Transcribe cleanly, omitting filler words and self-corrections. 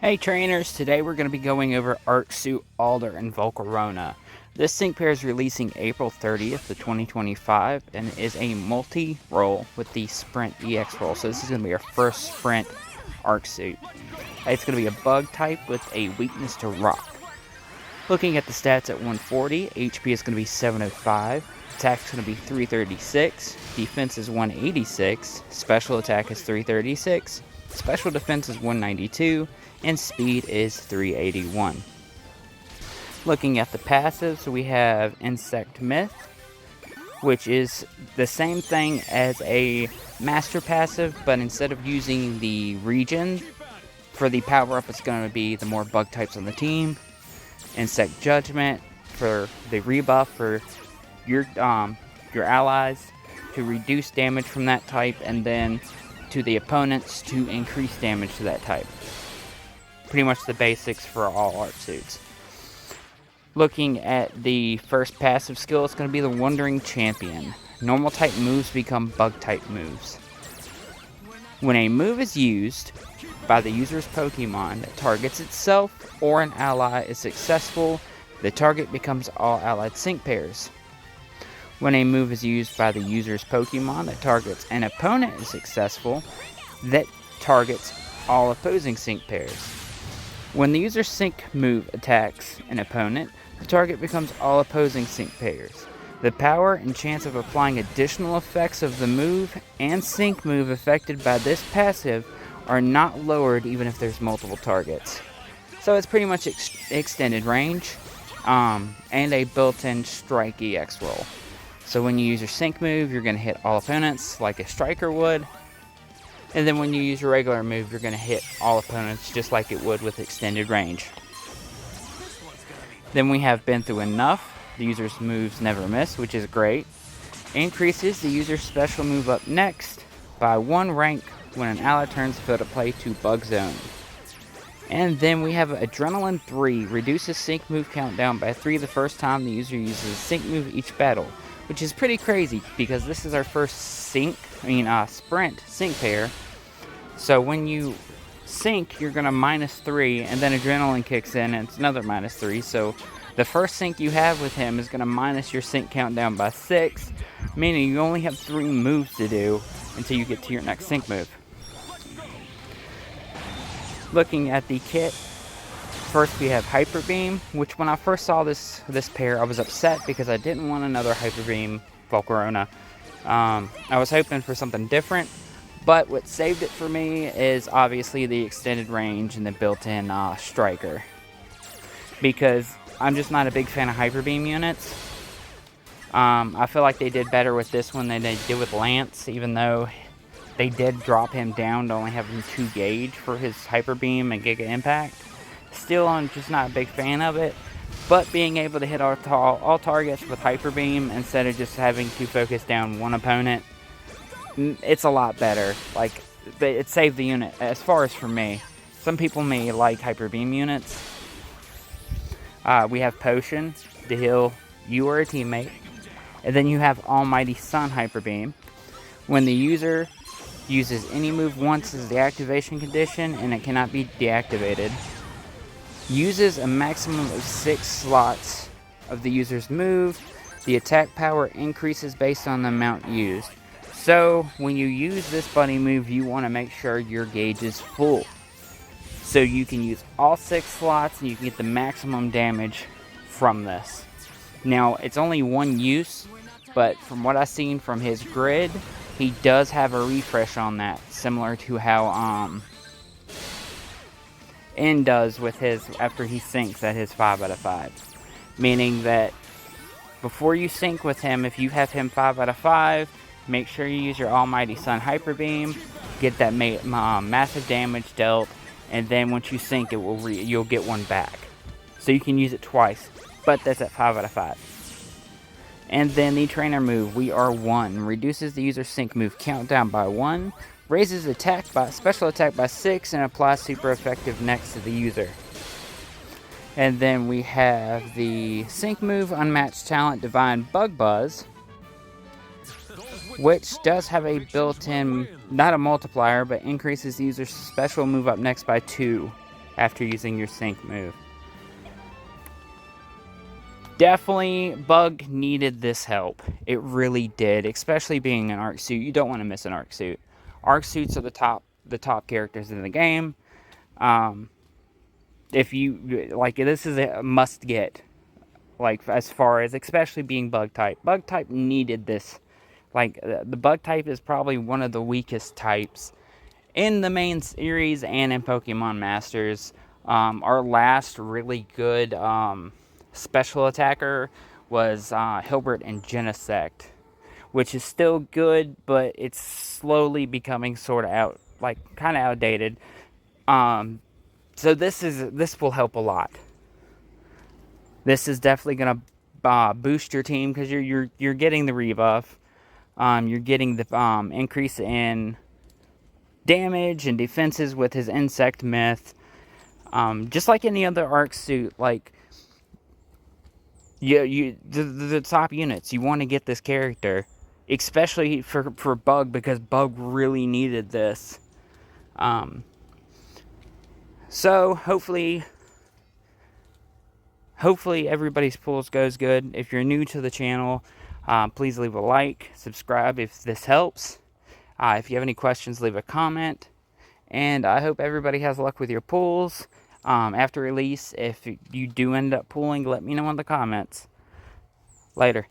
Hey trainers, today we're going to be going over Arc Suit Alder and Volcarona. This sync pair is releasing April 30th of 2025 and is a multi-role with the Sprint EX role. So this is going to be our first Sprint Arc Suit. It's going to be a bug type with a weakness to rock. Looking at the stats at 140, HP is going to be 705, attack is going to be 336, defense is 186, special attack is 336, special defense is 192, and speed is 381. Looking at the passives, we have Insect Myth, which is the same thing as a master passive, but instead of using the regen for the power up, it's going to be the more bug types on the team. Insect Judgment for the rebuff for your allies to reduce damage from that type, and then to the opponents to increase damage to that type. Pretty much the basics for all art suits. Looking at the first passive skill, it's going to be the Wandering Champion. Normal type moves become bug type moves. When a move is used by the user's Pokemon that targets itself or an ally is successful, the target becomes all allied sync pairs. When a move is used by the user's Pokemon that targets an opponent is successful, that targets all opposing sync pairs. When the user's sync move attacks an opponent, the target becomes all opposing sync pairs. The power and chance of applying additional effects of the move and sync move affected by this passive are not lowered even if there's multiple targets. So it's pretty much extended range and a built-in strike EX roll. So when you use your sync move, you're going to hit all opponents like a striker would. And then when you use your regular move, you're going to hit all opponents just like it would with extended range. Then we have Been Through Enough. The user's moves never miss, which is great. Increases the user's special move up next by 1 rank when an ally turns the field to play to Bug Zone. And then we have Adrenaline 3. Reduces sync move countdown by 3 the first time the user uses a sync move each battle. Which is pretty crazy because this is our first sprint sync pair. So when you sync, you're going to -3, and then Adrenaline kicks in and it's another -3. So the first sync you have with him is going to minus your sync countdown by 6, meaning you only have 3 moves to do until you get to your next sync move. Looking at the kit, first we have Hyper Beam, which when I first saw this pair, I was upset because I didn't want another Hyper Beam Volcarona. I was hoping for something different, but what saved it for me is obviously the extended range and the built-in striker. Because I'm just not a big fan of Hyper Beam units. I feel like they did better with this one than they did with Lance, even though they did drop him down to only having 2 gauge for his Hyper Beam and Giga Impact. Still, I'm just not a big fan of it, but being able to hit all targets with Hyper Beam instead of just having to focus down one opponent, it's a lot better. Like, it saved the unit, as far as for me. Some people may like Hyper Beam units. We have Potion to heal you or a teammate, and then you have Almighty Sun Hyper Beam. When the user uses any move once as the activation condition, and it cannot be deactivated. Uses a maximum of 6 slots of the user's move. The attack power increases based on the amount used. So when you use this buddy move, you want to make sure your gauge is full. So you can use all 6 slots and you can get the maximum damage from this. Now, it's only 1 use, but from what I've seen from his grid, he does have a refresh on that, similar to how N does with his after he syncs at his 5 out of 5. Meaning that before you sync with him, if you have him 5 out of 5, make sure you use your Almighty Sun Hyper Beam, get that massive damage dealt, and then once you sync, you'll get 1 back. So you can use it twice, but that's at 5 out of 5. And then the trainer move, We Are One, reduces the user's sync move countdown by 1, raises special attack by 6, and applies super effective next to the user. And then we have the sync move, Unmatched Talent, Divine Bug Buzz, which does have a built-in, not a multiplier, but increases the user's special move up next by 2. after using your sync move. Definitely, Bug needed this help. It really did, especially being an Arc Suit. You don't want to miss an Arc Suit. Arc Suits are the top characters in the game. If you like, this is a must get. Like, as far as especially being Bug type. Bug type needed this. Like, the Bug type is probably one of the weakest types in the main series and in Pokemon Masters. Our last really good special attacker was Hilbert and Genesect, which is still good, but it's slowly becoming sort of kind of outdated. So this will help a lot. This is definitely gonna boost your team because you're getting the rebuff. You're getting the increase in damage and defenses with his insect myth. Just like any other Arc Suit, like the top units, you want to get this character, especially for Bug, because Bug really needed this. So hopefully everybody's pulls goes good. If you're new to the channel, please leave a like, subscribe if this helps. If you have any questions, leave a comment. And I hope everybody has luck with your pulls. After release, if you do end up pulling, let me know in the comments. Later.